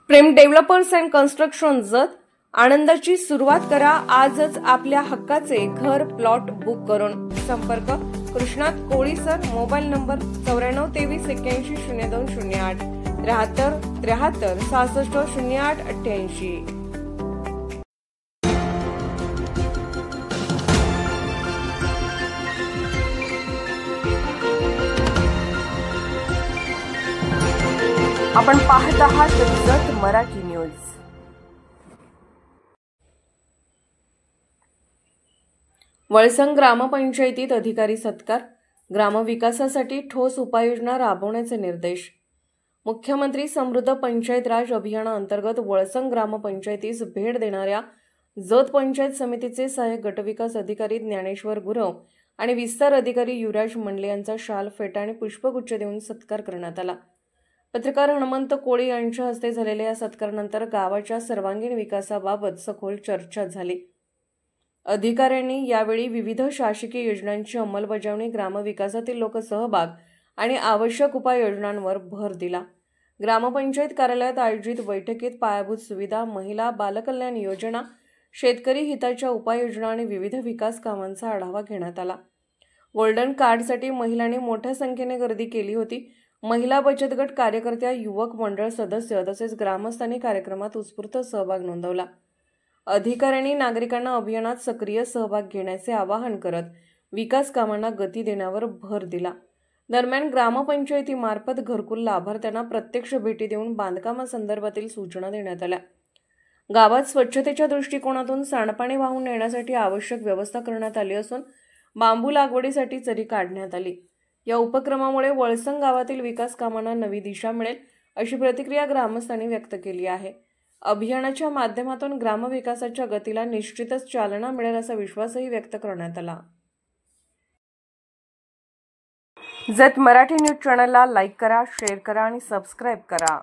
Prem developers and construction जत आनंदाची सुरुवात करा आजच आपल्या हक्काचे घर प्लॉट बुक करून। संपर्क कृष्णात कोळी सर, मोबाईल नंबर 9423810208 73 63 66 08 88। आपण पाहत आहात जत मराठी न्यूज। वळसंग ग्रामपंचायतीत अधिकारी सत्कार, ग्रामविकासासाठी ठोस उपाययोजना राबवण्याचे निर्देश। मुख्यमंत्री समृद्ध पंचायत राज अभियानाअंतर्गत वळसंग ग्रामपंचायतीस भेट देणाऱ्या जत पंचायत समितीचे सहाय्यक गटविकास अधिकारी ज्ञानेश्वर गुरव आणि विस्तार अधिकारी युवराज मंडले यांचा शाल, फेटा आणि पुष्पगुच्छ देऊन सत्कार करण्यात आला। पत्रकार हनुमंत कोळी यांच्या हस्ते झालेल्या या सत्कारानंतर गावाच्या सर्वांगीण विकासाबाबत सखोल चर्चा झाली। अधिकाऱ्यांनी यावेळी विविध शासकीय योजनांची अंमलबजावणी, ग्रामविकासातील लोकसहभाग आणि आवश्यक उपाययोजनांवर भर दिला। ग्रामपंचायत कार्यालयात आयोजित बैठकीत पायाभूत सुविधा, महिला बालकल्याण योजना, शेतकरी हिताच्या उपाययोजना आणि विविध विकास कामांचा आढावा घेण्यात आला। गोल्डन कार्डसाठी महिलांनी मोठ्या संख्येने गर्दी केली होती। महिला बचत गट कार्यकर्त्या, युवक मंडळ सदस्य तसेच ग्रामस्थांनी कार्यक्रमात उत्स्फूर्त सहभाग नोंदवला। अधिकाऱ्यांनी नागरिकांना अभियानात सक्रिय सहभाग घेण्याचे आवाहन करत विकास कामांना गती देण्यावर भर दिला। दरम्यान ग्रामपंचायतीमार्फत घरकुल लाभार्थ्यांना प्रत्यक्ष भेटी देऊन बांधकामासंदर्भातील सूचना देण्यात आल्या। गावात स्वच्छतेच्या दृष्टिकोनातून सांडपाणी वाहून नेण्यासाठी आवश्यक व्यवस्था करण्यात आली असून बांबू लागवडीसाठी चरी काढण्यात आली। या उपक्रमामुळे वळसंग गावातील विकास कामांना नवी दिशा मिळेल अशी प्रतिक्रिया ग्रामस्थांनी व्यक्त केली आहे। अभियानाच्या माध्यमातून ग्रामविकासाच्या गतीला निश्चितच चालना मिळेल असा विश्वासही व्यक्त करण्यात आला। जत मराठी न्यूज चॅनलला लाईक करा, शेअर करा आणि सबस्क्राईब करा।